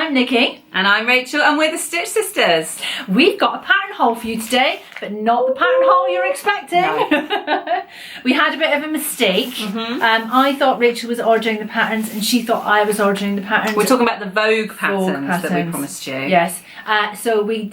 I'm Nikki. And I'm Rachel, and we're the Stitch Sisters. We've got a pattern haul for you today, but not the pattern haul you're expecting. No. We had a bit of a mistake. I thought Rachel was ordering the patterns and she thought I was ordering the patterns. We're talking about the Vogue patterns that we promised you. Yes. So we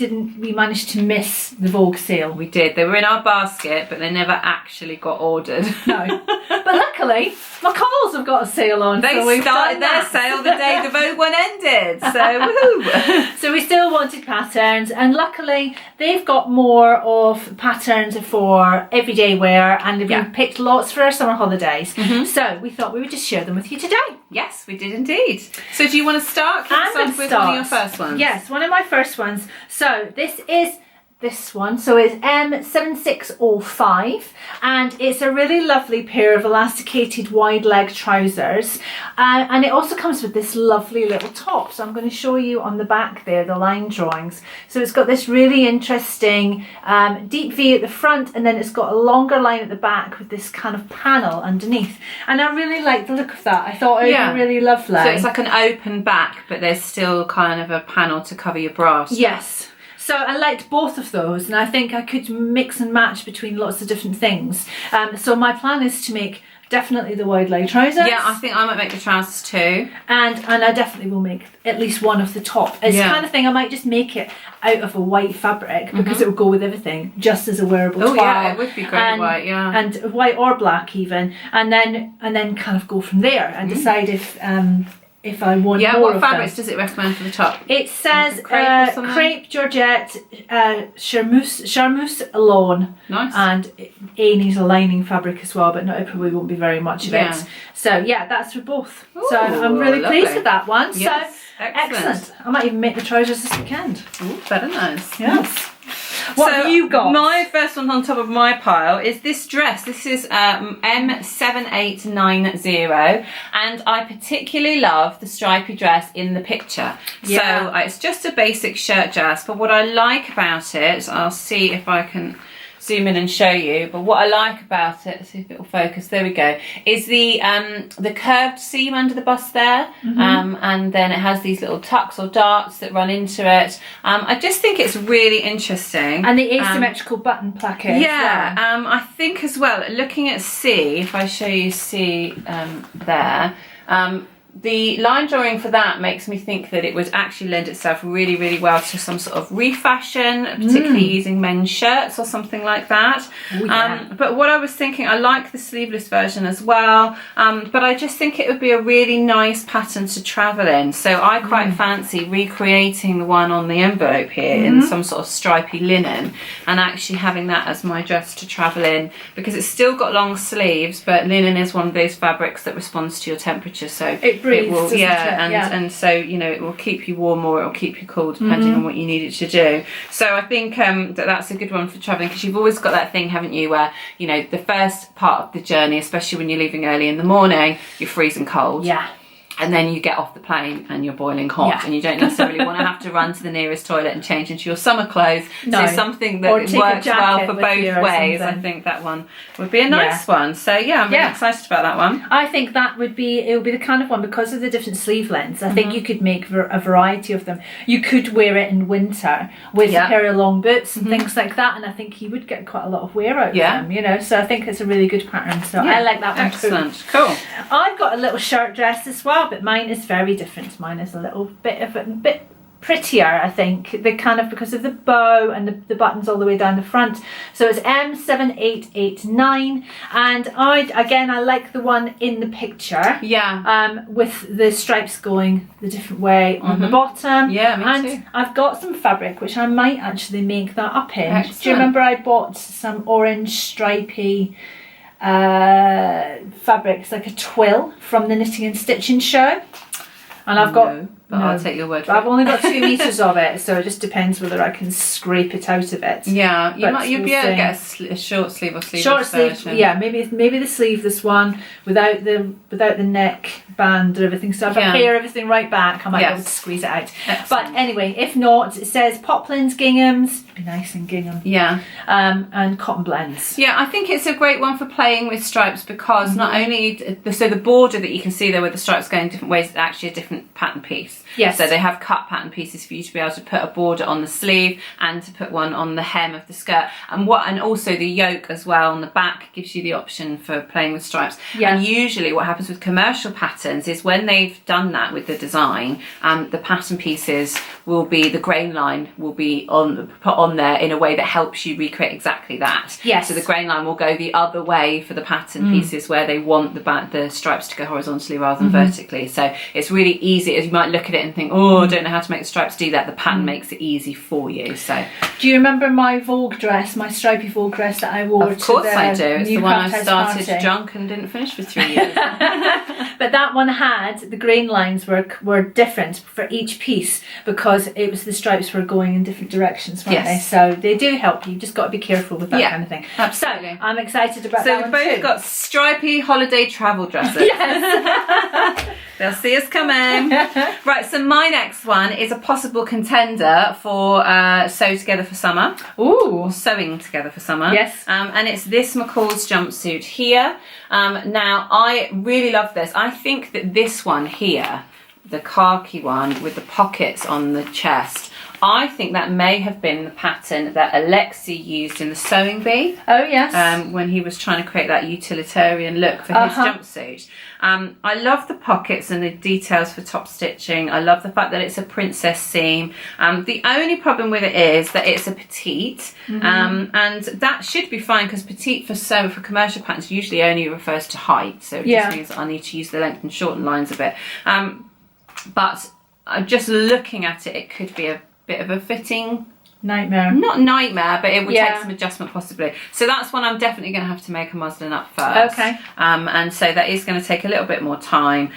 managed to miss the Vogue sale. We did. They were in our basket, but they never actually got ordered. No. But luckily, McCall's have got a sale on. They started their sale the day the Vogue one ended. So woohoo! So we still wanted patterns, and luckily they've got more of patterns for everyday wear, and they've picked lots for our summer holidays. So we thought we would just share them with you today. Yes, we did indeed. So do you want to start? I'm going to with start. One of your first ones. Yes, one of my first ones. So this is this one, so it's M7605, and it's a really lovely pair of elasticated wide leg trousers, and it also comes with this lovely little top. So I'm going to show you on the back there the line drawings. So it's got this really interesting deep V at the front, and then it's got a longer line at the back with this kind of panel underneath, and I really like the look of that. I thought it would be really lovely. So it's like an open back, but there's still kind of a panel to cover your bra. Yes. So I liked both of those, and I think I could mix and match between lots of different things. So my plan is to make definitely the wide leg trousers. Yeah, I think I might make the trousers too. And I definitely will make at least one of the top. It's the kind of thing I might just make it out of a white fabric because it will go with everything, just as a wearable twirl. Yeah, it would be great and, white, yeah. And white or black even. And then kind of go from there and decide if I want more what of fabrics them. does it recommend for the top? It says crepe, georgette, charmeuse lawn. Nice. And A needs a lining fabric as well, but it probably won't be very much of it. So yeah, that's for both. Ooh, so I'm really lovely. pleased with that one. Yes, so excellent. I might even make the trousers this weekend. Ooh, very nice. Yes. What have you got? My first one on top of my pile is this dress. This is M7890, and I particularly love the stripy dress in the picture. So it's just a basic shirt dress, but what I like about it, I'll see if I can zoom in and show you, but what I like about it, let's see if it will focus, there we go, is the curved seam under the bust there, and then it has these little tucks or darts that run into it. I just think it's really interesting. And the asymmetrical button placket. Yeah, I think as well, looking at C, if I show you C there, the line drawing for that makes me think that it would actually lend itself really, really well to some sort of refashion, particularly using men's shirts or something like that. Ooh, yeah. But what I was thinking, I like the sleeveless version as well, but I just think it would be a really nice pattern to travel in. So I quite fancy recreating the one on the envelope here in some sort of stripy linen, and actually having that as my dress to travel in, because it's still got long sleeves, but linen is one of those fabrics that responds to your temperature. So it breathes, will, and so it will keep you warm or it will keep you cool depending on what you need it to do. So I think that's a good one for traveling, because you've always got that thing, haven't you, where the first part of the journey, especially when you're leaving early in the morning, you're freezing cold. And then you get off the plane and you're boiling hot, and you don't necessarily want to have to run to the nearest toilet and change into your summer clothes. No. So something that works well for both ways. I think that one would be a nice one. So yeah, I'm really excited about that one. I think it would be the kind of one, because of the different sleeve lengths, I think you could make a variety of them. You could wear it in winter with a pair of long boots and things like that, and I think you would get quite a lot of wear out of them, so I think it's a really good pattern. So I like that one too. Excellent. Cool. I've got a little shirt dress as well, but mine is very different. Mine is a little bit prettier, I think. The kind of, because of the bow and the buttons all the way down the front. So it's M7889, and I like the one in the picture. With the stripes going the different way on the bottom. Yeah, me and too. I've got some fabric which I might actually make that up in. Excellent. Do you remember I bought some orange stripy fabrics, like a twill from the Knitting and Stitching show, and I've got I'll take your word for it. I've only got 2 meters of it, so it just depends whether I can scrape it out of it. You'll be able to get a short sleeve or sleeveless version. Maybe the sleeveless one without the neck band or everything. So if I pare everything right back, I might be able to squeeze it out. Excellent. But anyway, if not, it says poplins, ginghams, be nice and gingham. And cotton blends. I think it's a great one for playing with stripes, because not only the border that you can see there with the stripes going different ways is actually a different pattern piece. Yes. So they have cut pattern pieces for you to be able to put a border on the sleeve and to put one on the hem of the skirt. And also the yoke as well on the back gives you the option for playing with stripes. Yeah. And usually what happens with commercial patterns is when they've done that with the design, the pattern pieces will be, the grain line will be put on there in a way that helps you recreate exactly that. Yes. So the grain line will go the other way for the pattern pieces where they want the stripes to go horizontally rather than vertically. So it's really easy. As you might look at it and think, oh, I don't know how to make the stripes do that. The pattern makes it easy for you. So do you remember my Vogue dress, my stripy Vogue dress that I wore? Of course I do. It's the one I started party? drunk and didn't finish for 3 years. But that one had, the grain lines were different for each piece because it was the stripes were going in different directions, weren't they? So they do help you. You've just got to be careful with that kind of thing. Absolutely. So I'm excited about So that we've one both too. got stripy holiday travel dresses. Yes. They'll see us coming. Right, so my next one is a possible contender for Sew Together for Summer. Ooh. Or Sewing Together for Summer. Yes. And it's this McCall's jumpsuit here. Now, I really love this. I think that this one here, the khaki one with the pockets on the chest, I think that may have been the pattern that Alexi used in the sewing bee. Oh, yes. When he was trying to create that utilitarian look for his jumpsuit. I love the pockets and the details for top stitching. I love the fact that it's a princess seam. The only problem with it is that it's a petite, and that should be fine because petite for commercial patterns usually only refers to height. So it just means that I need to use the length and shorten lines a bit. But just looking at it, it could be a bit of a fitting nightmare. Not nightmare, but it would take some adjustment possibly. So that's one I'm definitely going to have to make a muslin up first. Okay. And so that is going to take a little bit more time.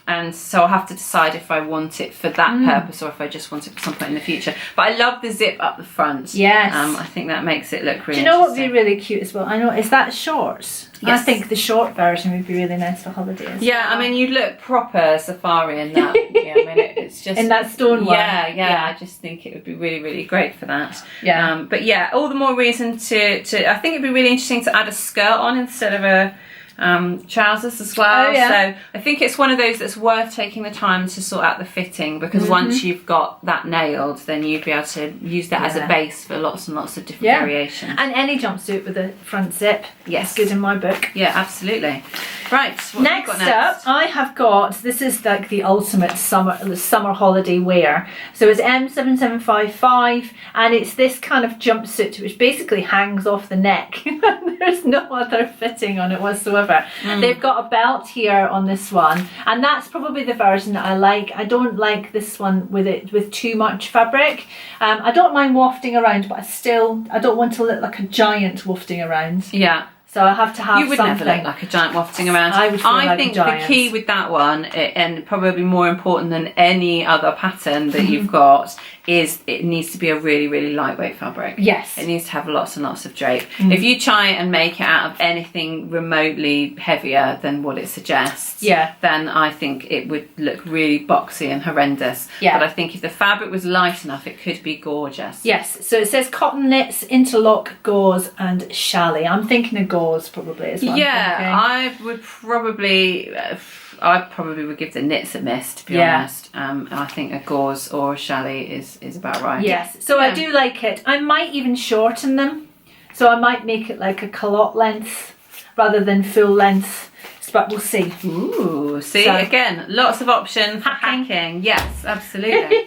And so I'll have to decide if I want it for that purpose or if I just want it for some point in the future. But I love the zip up the front. Yes. I think that makes it look really Do you know what would be interesting. really cute as well? I know, is that shorts? Yes. I think the short version would be really nice for holidays. Yeah, I mean, you'd look proper safari in that. Yeah, I mean, it's just in that stone one. Yeah. I just think it would be really, really great for that. Yeah. But yeah, all the more reason to. I think it'd be really interesting to add a skirt on instead of a trousers as well. Oh, yeah. So I think it's one of those that's worth taking the time to sort out the fitting because once you've got that nailed, then you'd be able to use that as a base for lots and lots of different variations. And any jumpsuit with a front zip. Yes. Is good in my book. Yeah, absolutely. Right. What have you got Up, I have got, this is like the ultimate summer holiday wear. So it's M7755 and it's this kind of jumpsuit which basically hangs off the neck. There's no other fitting on it whatsoever. They've got a belt here on this one and that's probably the version that I like. I don't like this one with too much fabric. I don't mind wafting around, but I don't want to look like a giant wafting around. Yeah. So I have to have You would something. never look like a giant wafting around. I would feel like a think giant. the key with that one, and probably more important than any other pattern that you've got, is it needs to be a really, really lightweight fabric. Yes. It needs to have lots and lots of drape. If you try and make it out of anything remotely heavier than what it suggests, then I think it would look really boxy and horrendous. Yeah. But I think if the fabric was light enough, it could be gorgeous. Yes, so it says cotton knits, interlock, gauze and chalet. I'm thinking of gauze probably as well. I probably would give the knits a miss, to be honest. I think a gauze or a chalet is about right. Yes, so I do like it. I might even shorten them. So I might make it like a culotte length rather than full length. But we'll see. Ooh, see, again, lots of options for hacking. Yes, absolutely.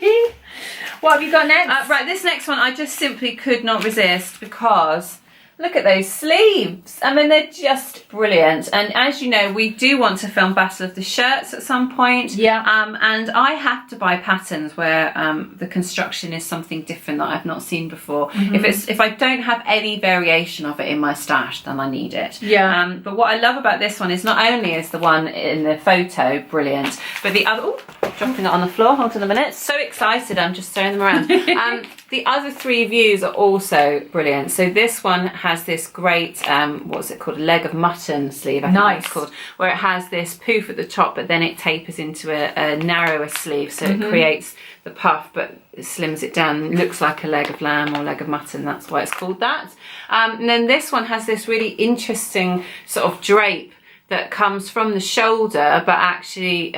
What have you got next? Right, this next one I just simply could not resist because look at those sleeves. I mean, they're just brilliant. And as you know, we do want to film Battle of the Shirts at some point. Yeah. And I have to buy patterns where the construction is something different that I've not seen before. If I don't have any variation of it in my stash, then I need it. Yeah. But what I love about this one is not only is the one in the photo brilliant, but the other... Oh, dropping it on the floor. Hold on a minute. So excited, I'm just throwing them around. The other three views are also brilliant. So this one has this great, what's it called? A leg of mutton sleeve, I think it's called, where it has this poof at the top, but then it tapers into a narrower sleeve. So it creates the puff, but it slims it down and looks like a leg of lamb or leg of mutton. That's why it's called that. And then this one has this really interesting sort of drape that comes from the shoulder, but actually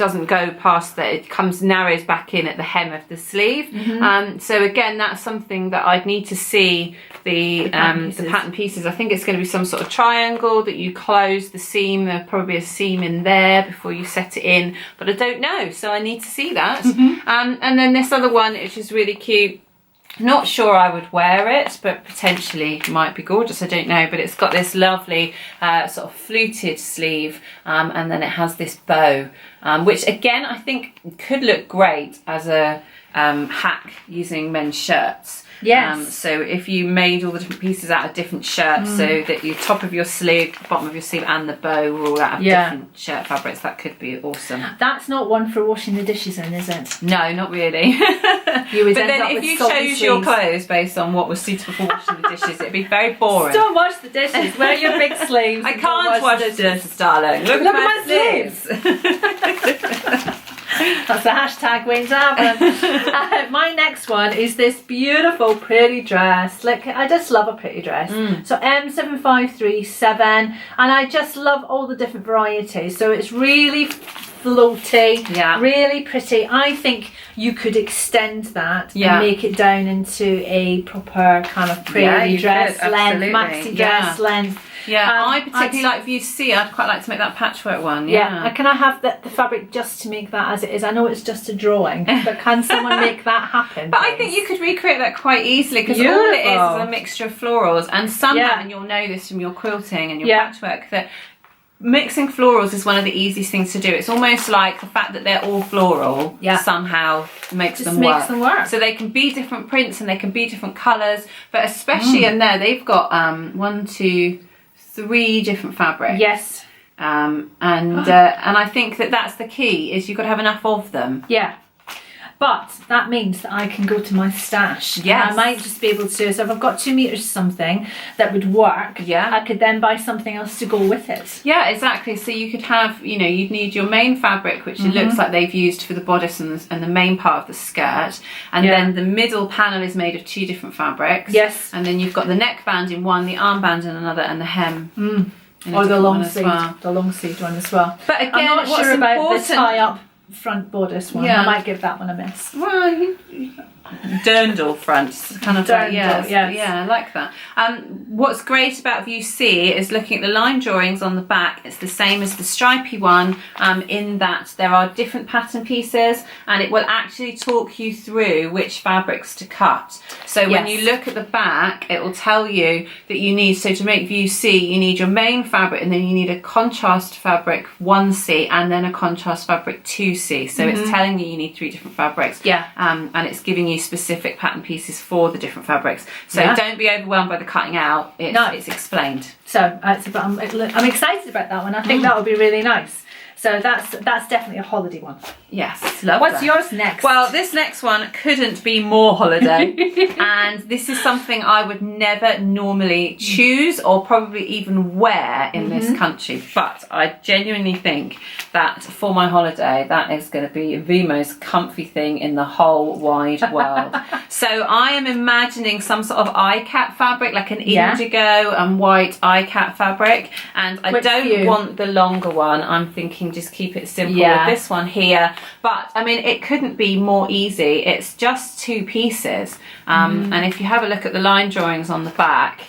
doesn't go past that. It narrows back in at the hem of the sleeve. So again, that's something that I'd need to see the pattern pieces. I think it's going to be some sort of triangle that you close the seam. There's probably a seam in there before you set it in, but I don't know, so I need to see that. And then this other one, which is really cute. Not sure I would wear it, but potentially might be gorgeous, I don't know. But it's got this lovely sort of fluted sleeve, and then it has this bow, which again I think could look great as a hack using men's shirts. Yes. So if you made all the different pieces out of different shirts, so that your top of your sleeve, the bottom of your sleeve, and the bow were all out of different shirt fabrics, that could be awesome. That's not one for washing the dishes in, is it? No, not really. You would but end then up if with you soggy chose your sleeves. clothes based on what was suitable for washing the dishes, it'd be very boring. Don't wash the dishes. Wear your big sleeves. I and can't don't wash the the dishes, darling. Look at my sleeves. That's the hashtag waiting to happen. My next one is this beautiful pretty dress. Like, I just love a pretty dress. So M7537, and I just love all the different varieties. So it's really floaty, really pretty. I think you could extend that and make it down into a proper kind of pretty dress length, maxi dress length. I particularly like, if you see, I'd quite like to make that patchwork one. Can I have the fabric just to make that as it is? I know it's just a drawing, but can someone make that happen? But I think you could recreate that quite easily, because all it is a mixture of florals, and somehow, and you'll know this from your quilting and your patchwork, that mixing florals is one of the easiest things to do. It's almost like the fact that they're all floral somehow makes them work. So they can be different prints and they can be different colours, but especially in there, they've got 1, 2, 3 different fabrics. Yes. And I think that that's the key, is you've got to have enough of them. Yeah. But that means that I can go to my stash. Yes. I might just be able to, so if I've got 2 meters something that would work, I could then buy something else to go with it. Yeah, exactly. So you could have, you know, you'd need your main fabric, which it looks like they've used for the bodice and the main part of the skirt. And then the middle panel is made of 2 different fabrics. Yes. And then you've got the neckband in one, the armband in another, and the hem. Or the long sleeve, the long sleeved one as well. But again, I'm not what's sure about important, the tie up front bodice one. I might give that one a miss. Well, dirndl front, kind of like, I like that. What's great about View C is looking at the line drawings on the back. It's the same as the stripy one, in that there are different pattern pieces, and it will actually talk you through which fabrics to cut. So when you look at the back, it will tell you that you need, so to make View C, you need your main fabric, and then you need a contrast fabric 1C, and then a contrast fabric 2C. So it's telling you need 3 different fabrics. And it's giving you specific pattern pieces for the different fabrics. So don't be overwhelmed by the cutting out. It's explained. So I'm excited about that one. I think that would be really nice. So that's definitely a holiday one. Yes, love What's yours next? Well, this next one couldn't be more holiday. And this is something I would never normally choose or probably even wear in this country. But I genuinely think that for my holiday, that is going to be the most comfy thing in the whole wide world. So I am imagining some sort of iCat fabric, like an indigo and white iCat fabric. And I don't want the longer one. I'm thinking just keep it simple with this one here. But I mean, it couldn't be more easy. It's just 2 pieces, and if you have a look at the line drawings on the back,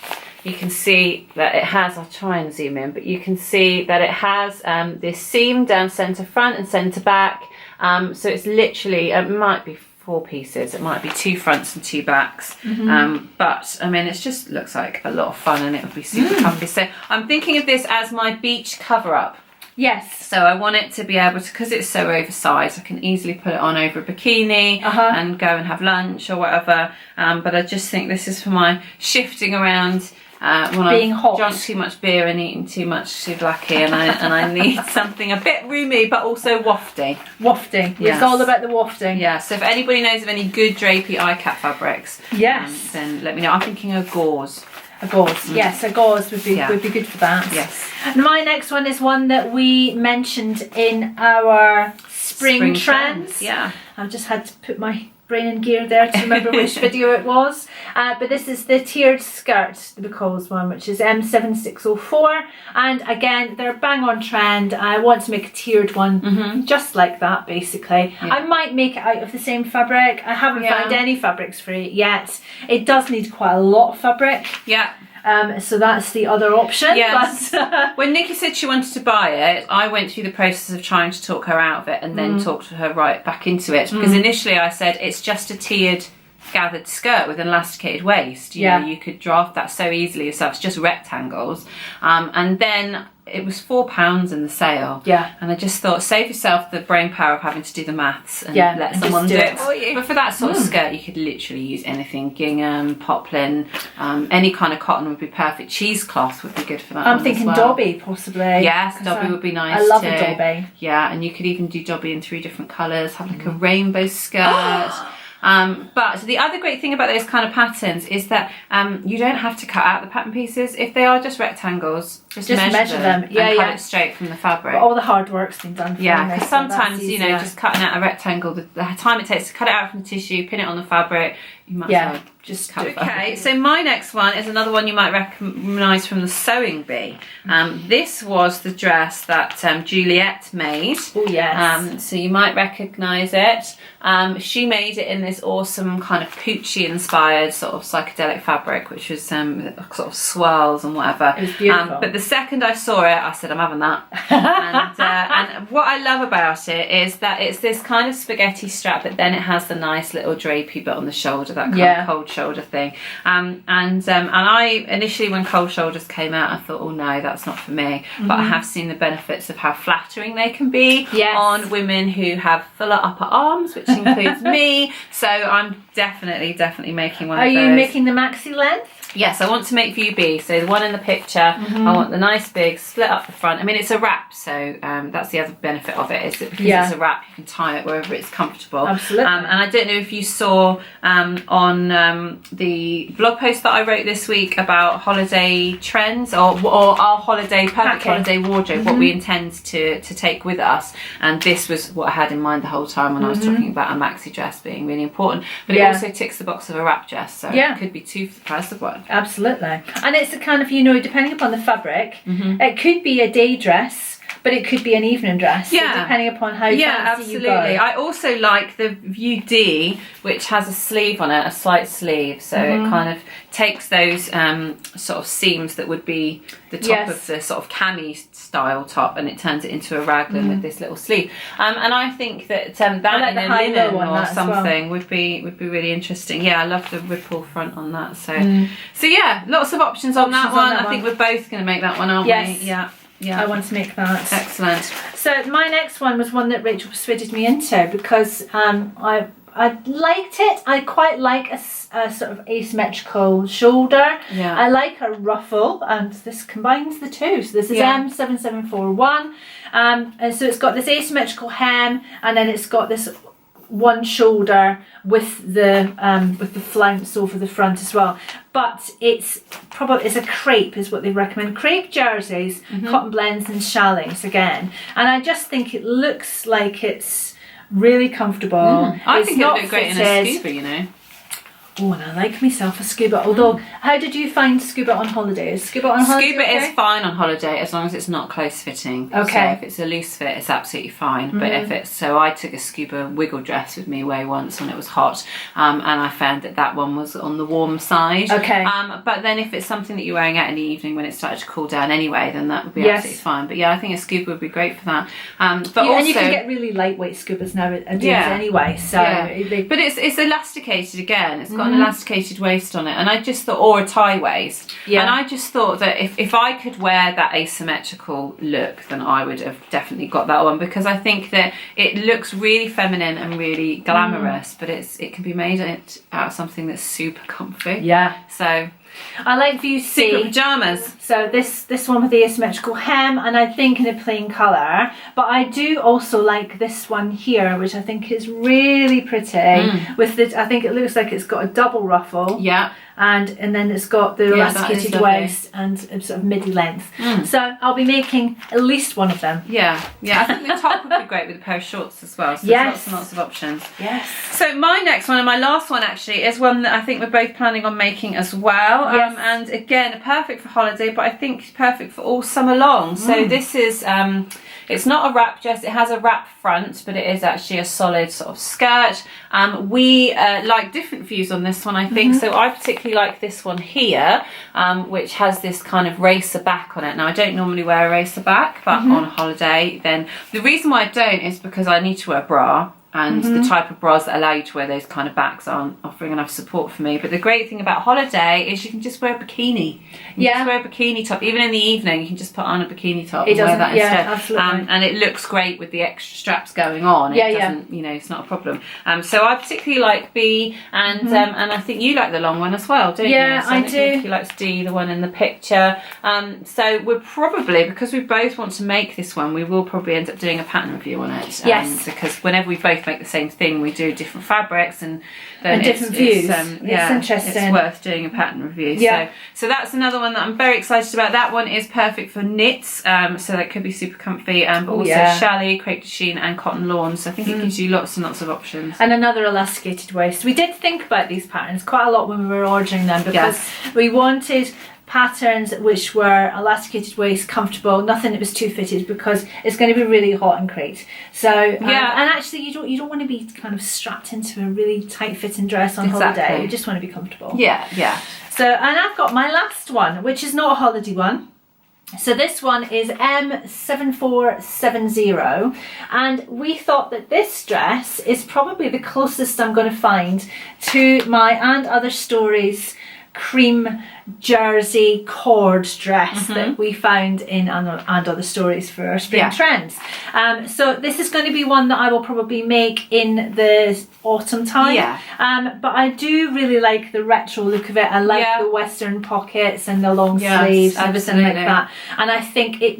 you can see that it has, I'll try and zoom in, but you can see that it has this seam down centre front and centre back. So it's literally, it might be 4 pieces, it might be 2 fronts and 2 backs, but I mean, it just looks like a lot of fun, and it would be super comfy. So I'm thinking of this as my beach cover-up. Yes. So I want it to be able to, because it's so oversized, I can easily put it on over a bikini and go and have lunch or whatever. But I just think this is for my shifting around when I've drunk too much beer and eaten too much souvlaki, and I need something a bit roomy but also wafty. Wafting. Yes. It's all about the wafting. Yeah. So if anybody knows of any good drapey iCat fabrics, then let me know. I'm thinking of gauze. A gauze, yes, a gauze would be good for that. Yes. And my next one is one that we mentioned in our spring trends. Yeah. I've just had to put my brain in gear there to remember which video it was. But this is the tiered skirt, the McCall's one, which is M7604. And again, they're bang on trend. I want to make a tiered one just like that, basically. Yeah. I might make it out of the same fabric. I haven't found any fabrics for it yet. It does need quite a lot of fabric. Yeah. So that's the other option. Yes. But when Nikki said she wanted to buy it, I went through the process of trying to talk her out of it and then talked her right back into it. Because initially I said it's just a tiered gathered skirt with an elasticated waist. You know, you could draft that so easily yourself. It's just rectangles. And then it was £4 in the sale. Yeah. And I just thought, save yourself the brain power of having to do the maths and let someone do it for you. But for that sort of skirt, you could literally use anything. Gingham, poplin, any kind of cotton would be perfect. Cheesecloth would be good for that. I'm thinking dobby, possibly. Yes, dobby would be nice. I love too. a dobby. Yeah, and you could even do dobby in 3 different colours. Have like a rainbow skirt. But the other great thing about those kind of patterns is that you don't have to cut out the pattern pieces. If they are just rectangles, just measure them and cut it straight from the fabric. But all the hard work's been done for you. Yeah, because sometimes, you know, just cutting out a rectangle, the time it takes to cut it out from the tissue, pin it on the fabric, you might as well just cut it. Okay, so my next one is another one you might recognise from the Sewing Bee. This was the dress that Juliet made. Oh, yes. So you might recognise it. She made it in this awesome kind of Poochie inspired sort of psychedelic fabric, which was sort of swirls and whatever. It was beautiful. But the second I saw it, I said, I'm having that. And what I love about it is that it's this kind of spaghetti strap, but then it has the nice little drapey bit on the shoulder, that kind of cold shoulder thing. And I initially, when cold shoulders came out, I thought, oh no, that's not for me. But I have seen the benefits of how flattering they can be on women who have fuller upper arms, which includes me. So I'm definitely making one of those. Are you making the maxi length? Yes, I want to make view B. So the one in the picture, I want the nice big split up the front. I mean, it's a wrap, so that's the other benefit of it, is that because it's a wrap, you can tie it wherever it's comfortable. Absolutely. And I don't know if you saw on the blog post that I wrote this week about holiday trends or our holiday, perfect holiday wardrobe, what we intend to take with us. And this was what I had in mind the whole time when I was talking about a maxi dress being really important. But it also ticks the box of a wrap dress, so it could be 2 for the price of 1. Absolutely. And it's a kind of, you know, depending upon the fabric, it could be a day dress, but it could be an evening dress. So depending upon how fancy you go. I also like the View D, which has a sleeve on it, a slight sleeve. So it kind of takes those sort of seams that would be the top of the sort of cami style top, and it turns it into a raglan with this little sleeve. And I think that that like in a linen or something would be really interesting. Yeah, I love the ripple front on that. So yeah, lots of options on that one. I think we're both going to make that one, aren't we? Yeah, I want to make that. Excellent. So my next one was one that Rachel persuaded me into because I liked it. I quite like a sort of asymmetrical shoulder. Yeah. I like a ruffle, and this combines the two. So this is M7741, and so it's got this asymmetrical hem, and then it's got this one shoulder with the flounce over the front as well. But it's a crepe is what they recommend. Crepe jerseys, cotton blends and chalets again. And I just think it looks like it's really comfortable. I think it would look great in a scuba, you know. Oh, and I like myself a scuba. Although, how did you find scuba on holiday? Is scuba on holiday? Scuba is fine on holiday as long as it's not close fitting. Okay. So if it's a loose fit, it's absolutely fine. But if it's I took a scuba wiggle dress with me away once when it was hot, and I found that one was on the warm side. Okay. But then if it's something that you're wearing out in the evening when it started to cool down anyway, then that would be absolutely fine. But yeah, I think a scuba would be great for that. But also, and you can get really lightweight scubas nowadays anyway. So, but it's elasticated again. It's got an elasticated waist on it, and I just thought, or a tie waist, and I just thought that if I could wear that asymmetrical look, then I would have definitely got that one, because I think that it looks really feminine and really glamorous, but it can be made out of something that's super comfy. Yeah. So I like View C. Secret pajamas. So this one with the asymmetrical hem, and I think in a plain colour. But I do also like this one here, which I think is really pretty. With I think it looks like it's got a double ruffle. Yeah. and then it's got the Yeah, that is elasticated lovely. waist and sort of midi length. So I'll be making at least one of them. Yeah, I think the top would be great with a pair of shorts as well. So Yes. there's lots and lots of options. Yes. So my next one and my last one actually is one that I think we're both planning on making as well. Yes. And again, perfect for holiday, but I think perfect for all summer long. So this is, it's not a wrap dress, it has a wrap front, but it is actually a solid sort of skirt. We like different views on this one, I think. So I particularly like this one here, which has this kind of racer back on it. Now I don't normally wear a racer back, but on holiday, then the reason why I don't is because I need to wear a bra. And the type of bras that allow you to wear those kind of backs aren't offering enough support for me. But the great thing about holiday is you can just wear a bikini. You can just wear a bikini top. Even in the evening, you can just put on a bikini top and wear that instead. Absolutely. And it looks great with the extra straps going on. It doesn't, you know, it's not a problem. So I particularly like B, and I think you like the long one as well, don't you? Yeah, So I think do. you like D, the one in the picture. So we're probably, because we both want to make this one, we will probably end up doing a pattern review on it. Yes. Because whenever we both make the same thing, we do different fabrics and then different views. It's interesting. It's worth doing a pattern review. Yeah. So that's another one that I'm very excited about. That one is perfect for knits, so that could be super comfy, but also challis, crepe de chine and cotton lawn. So I think it gives you lots and lots of options. And another elasticated waist. We did think about these patterns quite a lot when we were ordering them, because we wanted patterns which were elasticated waist, comfortable, nothing that was too fitted, because it's going to be really hot in Crete. So and actually you don't want to be kind of strapped into a really tight fitting dress on holiday. You just want to be comfortable. Yeah. So, and I've got my last one, which is not a holiday one. So this one is M7470, and we thought that this dress is probably the closest I'm going to find to my And Other Stories cream jersey cord dress that we found in And Other Stories for our spring trends. So this is going to be one that I will probably make in the autumn time. But I do really like the retro look of it. I like the western pockets and the long sleeves and everything like that. And I think it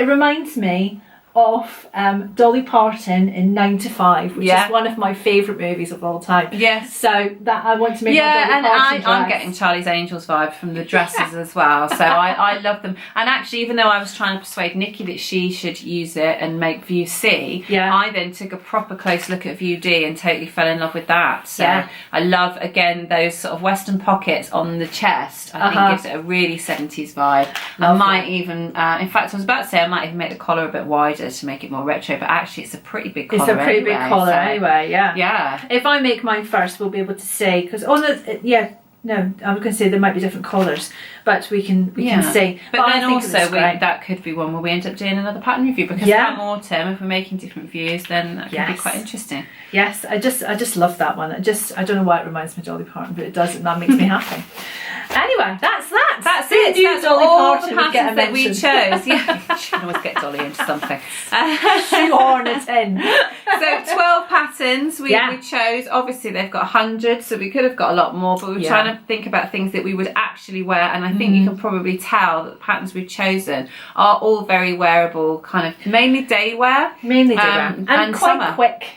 reminds me of Dolly Parton in 9 to 5, which is one of my favourite movies of all time. So that I want to make my Dolly Parton dress. I'm getting Charlie's Angels vibe from the dresses as well. So I love them. And actually, even though I was trying to persuade Nikki that she should use it and make View C, I then took a proper close look at View D and totally fell in love with that. So I love, again, those sort of western pockets on the chest. I think gives it a really 70s vibe. I might even, in fact, I was about to say I might even make the collar a bit wider to make it more retro, but actually it's a pretty big collar. It's a pretty big collar anyway, yeah. If I make mine first, we'll be able to say, because I was going to say there might be different colours, but we can say. But then also that could be one where we end up doing another pattern review, because come autumn, if we're making different views, then that can be quite interesting. Yes, I just love that one. I don't know why it reminds me of Dolly Parton, but it does, and that makes me happy. Anyway, that's it. That's Dolly all Parton the would get patterns that we chose. You can always get Dolly into something. Shoehorn it in. So 12 patterns we chose. Obviously they've got 100, so we could have got a lot more, but we were trying to think about things that we would actually wear, and I think you can probably tell that the patterns we've chosen are all very wearable, kind of mainly day wear. And quite summer. quick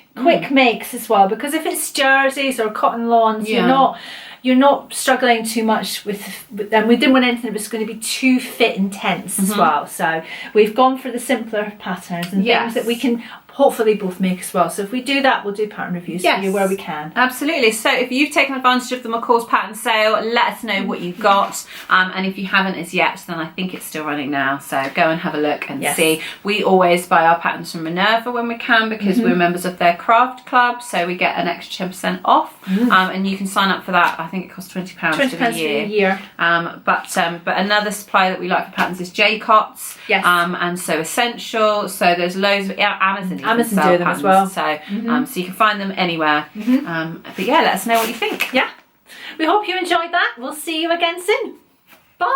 makes as well, because if it's jerseys or cotton lawns, you're not struggling too much with them. We didn't want anything that was going to be too fit intense as well. So we've gone for the simpler patterns and things that we can hopefully both make as well. So if we do that, we'll do pattern reviews for you where we can. Absolutely. So if you've taken advantage of the McCall's pattern sale, let us know what you've got. And if you haven't as yet, then I think it's still running now. So go and have a look and see. We always buy our patterns from Minerva when we can, because we're members of their craft club. So we get an extra 10% off. And you can sign up for that. I think it costs £20 for the year. But another supplier that we like for patterns is J-Cots. And so Essential. So there's loads of Amazon do them as well. So so you can find them anywhere. But let us know what you think. We hope you enjoyed that. We'll see you again soon. Bye.